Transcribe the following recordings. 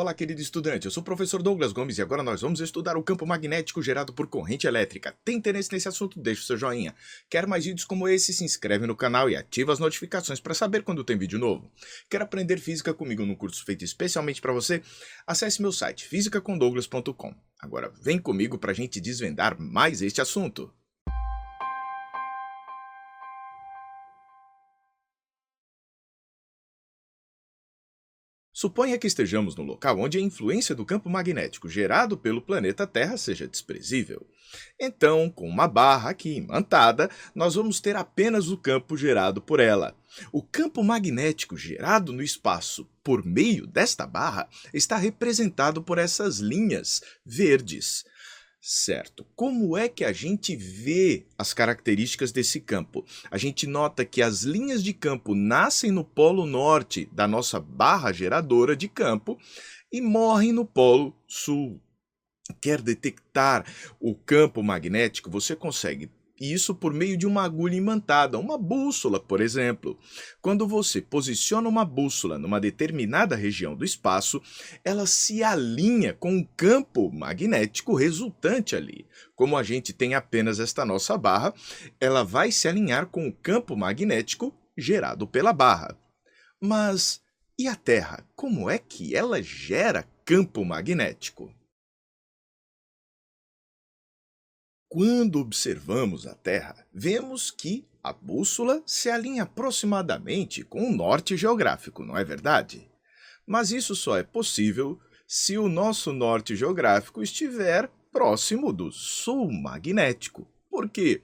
Olá, querido estudante, eu sou o professor Douglas Gomes e agora nós vamos estudar o campo magnético gerado por corrente elétrica. Tem interesse nesse assunto? Deixa o seu joinha. Quer mais vídeos como esse? Se inscreve no canal e ativa as notificações para saber quando tem vídeo novo. Quer aprender física comigo num curso feito especialmente para você? Acesse meu site fisicacondouglas.com. Agora vem comigo para a gente desvendar mais este assunto. Suponha que estejamos no local onde a influência do campo magnético gerado pelo planeta Terra seja desprezível. Então, com uma barra aqui imantada, nós vamos ter apenas o campo gerado por ela. O campo magnético gerado no espaço por meio desta barra está representado por essas linhas verdes. Certo. Como é que a gente vê as características desse campo? A gente nota que as linhas de campo nascem no polo norte da nossa barra geradora de campo e morrem no polo sul. Quer detectar o campo magnético? Você consegue isso por meio de uma agulha imantada, uma bússola, por exemplo. Quando você posiciona uma bússola numa determinada região do espaço, ela se alinha com o campo magnético resultante ali. Como a gente tem apenas esta nossa barra, ela vai se alinhar com o campo magnético gerado pela barra. Mas e a Terra? Como é que ela gera campo magnético? Quando observamos a Terra, vemos que a bússola se alinha aproximadamente com o norte geográfico, não é verdade? Mas isso só é possível se o nosso norte geográfico estiver próximo do sul magnético. Por quê?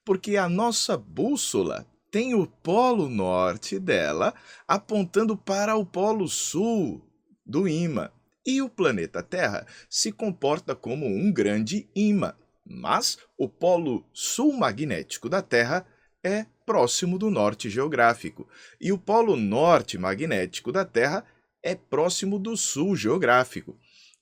Porque a nossa bússola tem o polo norte dela apontando para o polo sul do ímã. E o planeta Terra se comporta como um grande ímã. Mas o polo sul magnético da Terra é próximo do norte geográfico, e o polo norte magnético da Terra é próximo do sul geográfico.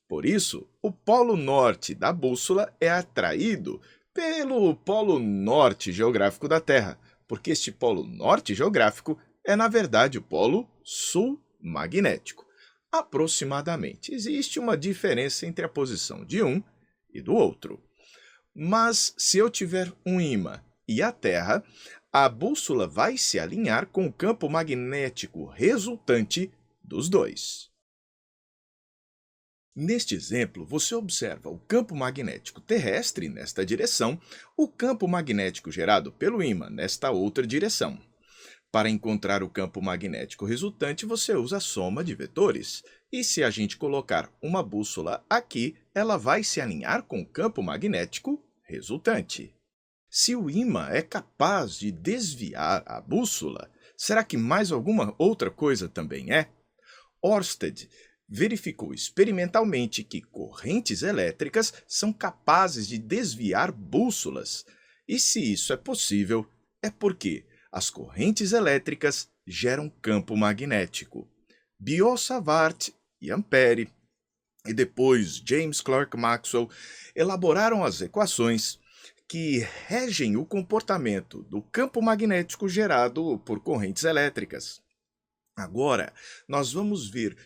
Por isso, o polo norte da bússola é atraído pelo polo norte geográfico da Terra, porque este polo norte geográfico é, na verdade, o polo sul magnético. Aproximadamente, existe uma diferença entre a posição de um e do outro. Mas se eu tiver um ímã e a Terra, a bússola vai se alinhar com o campo magnético resultante dos dois. Neste exemplo, você observa o campo magnético terrestre nesta direção, o campo magnético gerado pelo ímã nesta outra direção. Para encontrar o campo magnético resultante, você usa a soma de vetores. E se a gente colocar uma bússola aqui, ela vai se alinhar com o campo magnético resultante. Se o ímã é capaz de desviar a bússola, será que mais alguma outra coisa também é? Ørsted verificou experimentalmente que correntes elétricas são capazes de desviar bússolas. E se isso é possível, é porque as correntes elétricas geram campo magnético. Biot-Savart e Ampere, e depois James Clerk Maxwell, elaboraram as equações que regem o comportamento do campo magnético gerado por correntes elétricas. Agora, nós vamos ver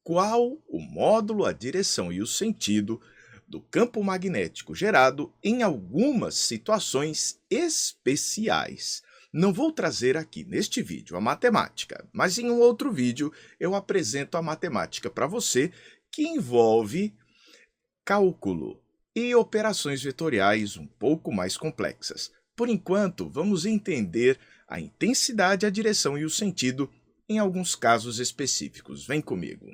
qual o módulo, a direção e o sentido do campo magnético gerado em algumas situações especiais. Não vou trazer aqui neste vídeo a matemática, mas em um outro vídeo eu apresento a matemática para você que envolve cálculo e operações vetoriais um pouco mais complexas. Por enquanto, vamos entender a intensidade, a direção e o sentido em alguns casos específicos. Vem comigo.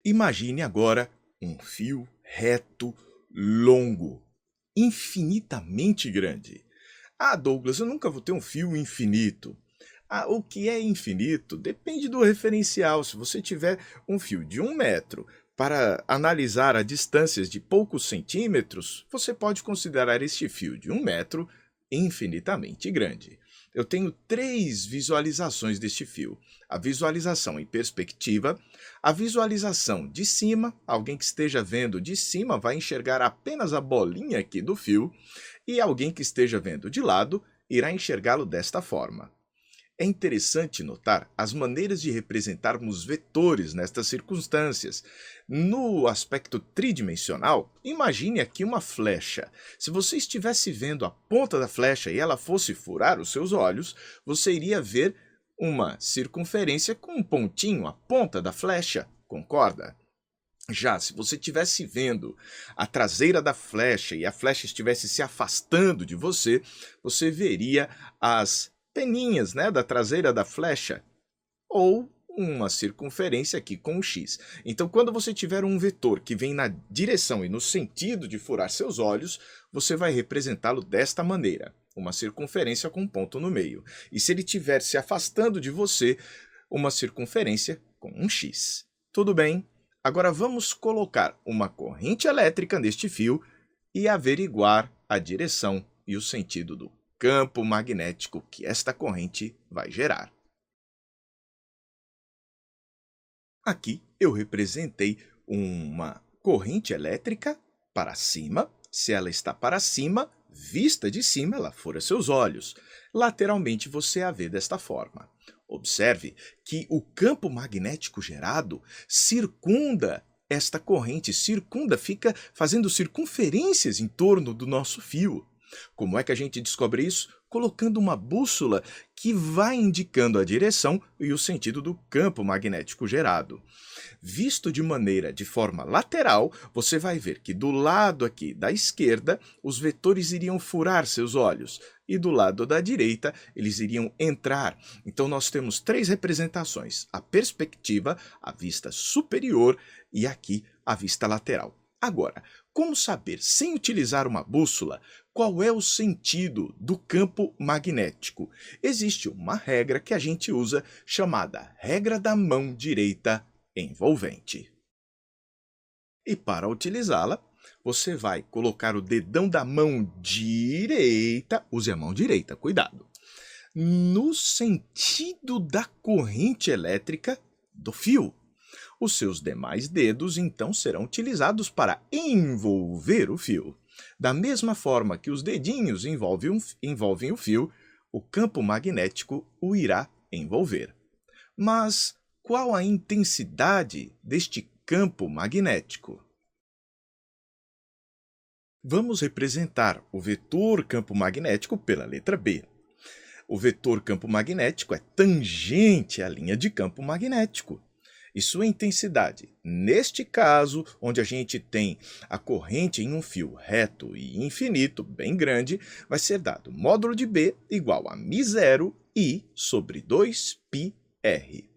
Imagine agora um fio reto, longo, infinitamente grande. Ah, Douglas, eu nunca vou ter um fio infinito. O que é infinito depende do referencial. Se você tiver um fio de 1 metro para analisar a distâncias de poucos centímetros, você pode considerar este fio de 1 metro infinitamente grande. Eu tenho 3 visualizações deste fio. A visualização em perspectiva, a visualização de cima, alguém que esteja vendo de cima vai enxergar apenas a bolinha aqui do fio, e alguém que esteja vendo de lado irá enxergá-lo desta forma. É interessante notar as maneiras de representarmos vetores nestas circunstâncias. No aspecto tridimensional, imagine aqui uma flecha. Se você estivesse vendo a ponta da flecha e ela fosse furar os seus olhos, você iria ver uma circunferência com um pontinho, a ponta da flecha, concorda? Já se você estivesse vendo a traseira da flecha e a flecha estivesse se afastando de você, você veria as peninhas, né, da traseira da flecha ou uma circunferência aqui com um X. Então, quando você tiver um vetor que vem na direção e no sentido de furar seus olhos, você vai representá-lo desta maneira, uma circunferência com um ponto no meio. E se ele estiver se afastando de você, uma circunferência com um X. Tudo bem? Agora vamos colocar uma corrente elétrica neste fio e averiguar a direção e o sentido do campo magnético que esta corrente vai gerar. Aqui eu representei uma corrente elétrica para cima. Se ela está para cima, vista de cima, ela fura seus olhos. Lateralmente você a vê desta forma. Observe que o campo magnético gerado circunda esta corrente, fica fazendo circunferências em torno do nosso fio. Como é que a gente descobre isso? Colocando uma bússola que vai indicando a direção e o sentido do campo magnético gerado. Visto de forma lateral, você vai ver que do lado aqui da esquerda, os vetores iriam furar seus olhos e do lado da direita, eles iriam entrar. Então nós temos três representações: a perspectiva, a vista superior e aqui a vista lateral. Agora, como saber, sem utilizar uma bússola, qual é o sentido do campo magnético? Existe uma regra que a gente usa chamada regra da mão direita envolvente. E para utilizá-la, você vai colocar o dedão da mão direita, use a mão direita, cuidado, no sentido da corrente elétrica do fio. Os seus demais dedos, então, serão utilizados para envolver o fio. Da mesma forma que os dedinhos envolvem o fio, o campo magnético o irá envolver. Mas qual a intensidade deste campo magnético? Vamos representar o vetor campo magnético pela letra B. O vetor campo magnético é tangente à linha de campo magnético. E sua intensidade, neste caso, onde a gente tem a corrente em um fio reto e infinito, bem grande, vai ser dado módulo de B igual a μ0 I sobre 2πr.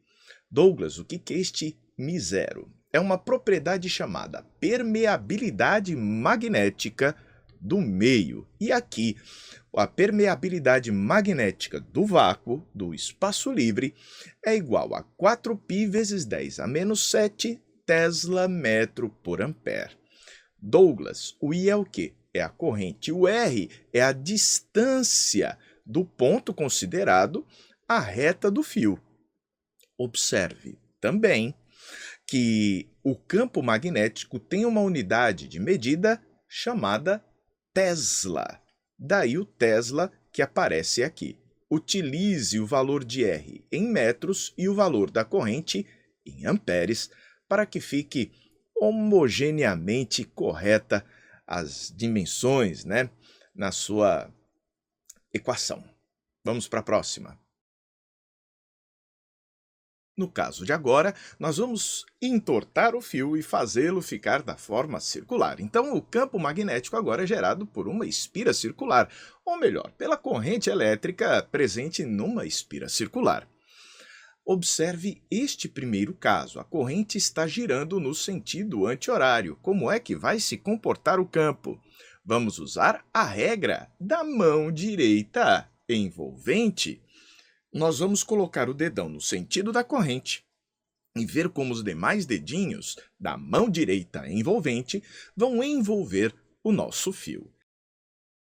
Douglas, o que é este μ0? É uma propriedade chamada permeabilidade magnética do meio. E aqui, a permeabilidade magnética do vácuo, do espaço livre, é igual a 4π vezes 10 a menos 7 Tesla metro por ampere. Douglas, o I é o quê? É a corrente. O R é a distância do ponto considerado à reta do fio. Observe também que o campo magnético tem uma unidade de medida chamada Tesla. Daí o Tesla que aparece aqui. Utilize o valor de R em metros e o valor da corrente em amperes para que fique homogeneamente correta as dimensões, né, na sua equação. Vamos para a próxima. No caso de agora, nós vamos entortar o fio e fazê-lo ficar da forma circular. Então, o campo magnético agora é gerado por uma espira circular, ou melhor, pela corrente elétrica presente numa espira circular. Observe este primeiro caso. A corrente está girando no sentido anti-horário. Como é que vai se comportar o campo? Vamos usar a regra da mão direita envolvente. Nós vamos colocar o dedão no sentido da corrente e ver como os demais dedinhos da mão direita envolvente vão envolver o nosso fio.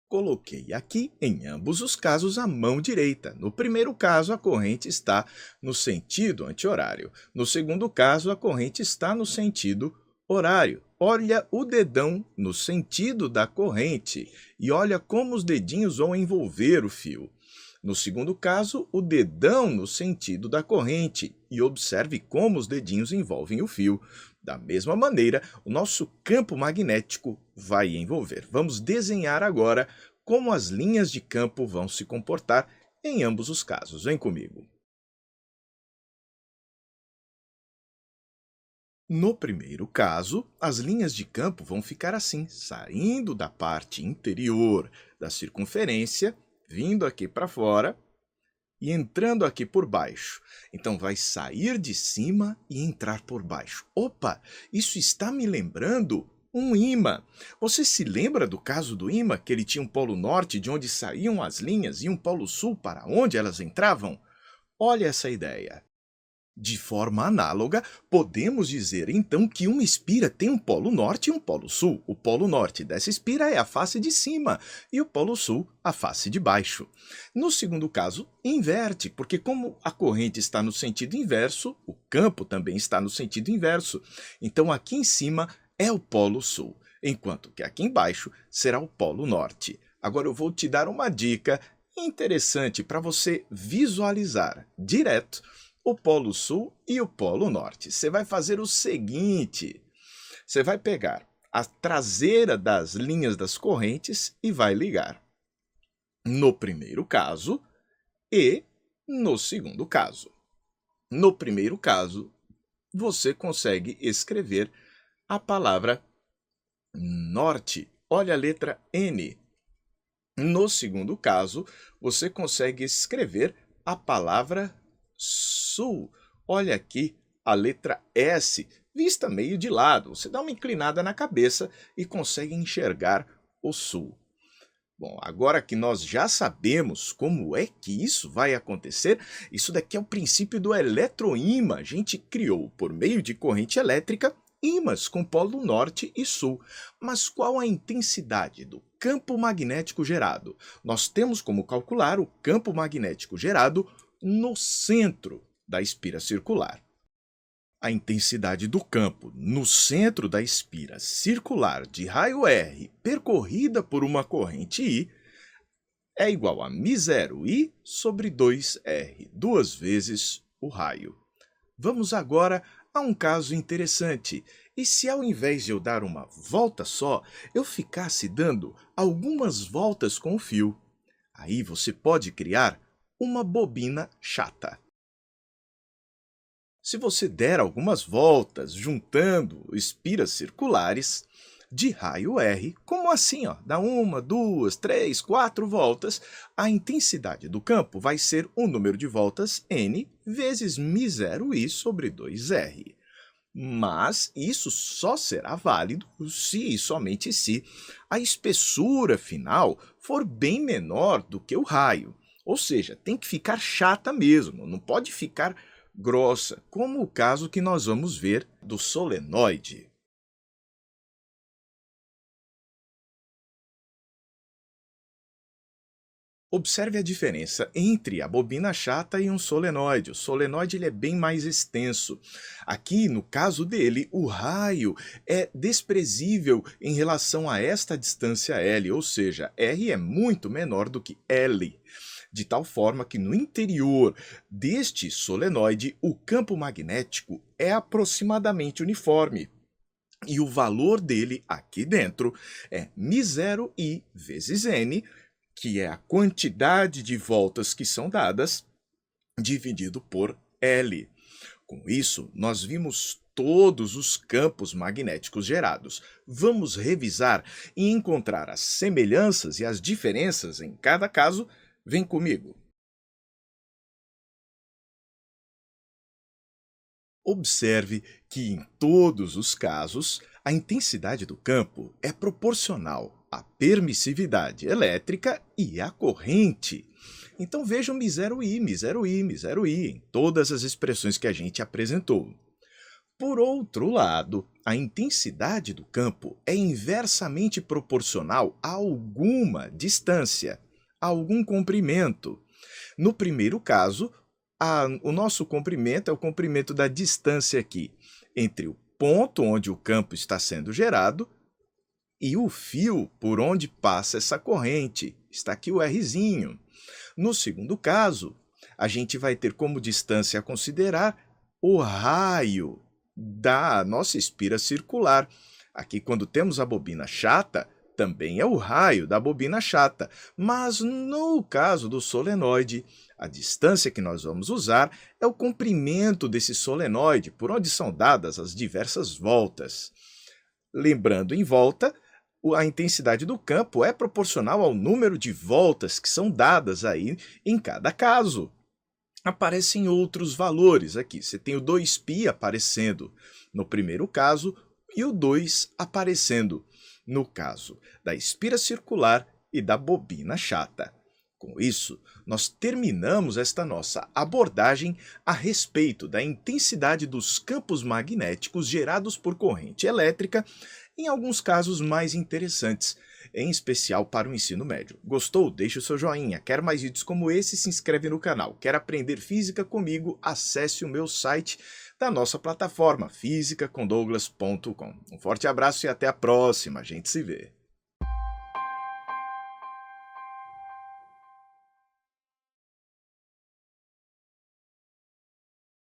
Coloquei aqui, em ambos os casos, a mão direita. No primeiro caso, a corrente está no sentido anti-horário. No segundo caso, a corrente está no sentido horário. Olha o dedão no sentido da corrente e olha como os dedinhos vão envolver o fio. No segundo caso, o dedão no sentido da corrente, e observe como os dedinhos envolvem o fio. Da mesma maneira, o nosso campo magnético vai envolver. Vamos desenhar agora como as linhas de campo vão se comportar em ambos os casos. Vem comigo. No primeiro caso, as linhas de campo vão ficar assim, saindo da parte interior da circunferência, vindo aqui para fora e entrando aqui por baixo. Então, vai sair de cima e entrar por baixo. Opa, isso está me lembrando um ímã. Você se lembra do caso do ímã, que ele tinha um polo norte de onde saíam as linhas e um polo sul para onde elas entravam? Olha essa ideia. De forma análoga, podemos dizer então que uma espira tem um polo norte e um polo sul. O polo norte dessa espira é a face de cima e o polo sul a face de baixo. No segundo caso, inverte, porque como a corrente está no sentido inverso, o campo também está no sentido inverso. Então aqui em cima é o polo sul, enquanto que aqui embaixo será o polo norte. Agora eu vou te dar uma dica interessante para você visualizar direto o Polo Sul e o Polo Norte. Você vai fazer o seguinte: você vai pegar a traseira das linhas das correntes e vai ligar no primeiro caso e no segundo caso. No primeiro caso, você consegue escrever a palavra norte. Olha a letra N. No segundo caso, você consegue escrever a palavra sul. Olha aqui a letra S, vista meio de lado. Você dá uma inclinada na cabeça e consegue enxergar o sul. Bom, agora que nós já sabemos como é que isso vai acontecer, isso daqui é o princípio do eletroímã. A gente criou, por meio de corrente elétrica, ímãs com polo norte e sul. Mas qual a intensidade do campo magnético gerado? Nós temos como calcular o campo magnético gerado no centro da espira circular. A intensidade do campo no centro da espira circular de raio R percorrida por uma corrente I é igual a μ0I sobre 2R, duas vezes o raio. Vamos agora a um caso interessante. E se ao invés de eu dar uma volta só, eu ficasse dando algumas voltas com o fio? Aí você pode criar uma bobina chata. Se você der algumas voltas juntando espiras circulares de raio R, como assim, ó, dá uma, duas, três, quatro voltas, a intensidade do campo vai ser o número de voltas N vezes μ0I sobre 2R. Mas isso só será válido se e somente se a espessura final for bem menor do que o raio. Ou seja, tem que ficar chata mesmo, não pode ficar grossa, como o caso que nós vamos ver do solenoide. Observe a diferença entre a bobina chata e um solenoide. O solenoide ele é bem mais extenso. Aqui, no caso dele, o raio é desprezível em relação a esta distância L, ou seja, R é muito menor do que L. De tal forma que no interior deste solenoide, o campo magnético é aproximadamente uniforme. E o valor dele aqui dentro é μ0I vezes N, que é a quantidade de voltas que são dadas, dividido por L. Com isso, nós vimos todos os campos magnéticos gerados. Vamos revisar e encontrar as semelhanças e as diferenças em cada caso. Vem comigo. Observe que em todos os casos, a intensidade do campo é proporcional à permissividade elétrica e à corrente. Então vejam μ0I, μ0I, μ0I em todas as expressões que a gente apresentou. Por outro lado, a intensidade do campo é inversamente proporcional a alguma distância, a algum comprimento. No primeiro caso, o nosso comprimento é o comprimento da distância aqui entre o ponto onde o campo está sendo gerado e o fio por onde passa essa corrente. Está aqui o Rzinho. No segundo caso, a gente vai ter como distância a considerar o raio da nossa espira circular. Aqui, quando temos a bobina chata, também é o raio da bobina chata, mas no caso do solenoide, a distância que nós vamos usar é o comprimento desse solenoide, por onde são dadas as diversas voltas. Lembrando, em volta, a intensidade do campo é proporcional ao número de voltas que são dadas aí em cada caso. Aparecem outros valores aqui. Você tem o 2π aparecendo no primeiro caso e o 2 aparecendo no caso da espira circular e da bobina chata. Com isso, nós terminamos esta nossa abordagem a respeito da intensidade dos campos magnéticos gerados por corrente elétrica, em alguns casos mais interessantes, em especial para o ensino médio. Gostou? Deixe o seu joinha. Quer mais vídeos como esse? Se inscreve no canal. Quer aprender física comigo? Acesse o meu site da nossa plataforma, fisicacondouglas.com. Um forte abraço e até a próxima. A gente se vê.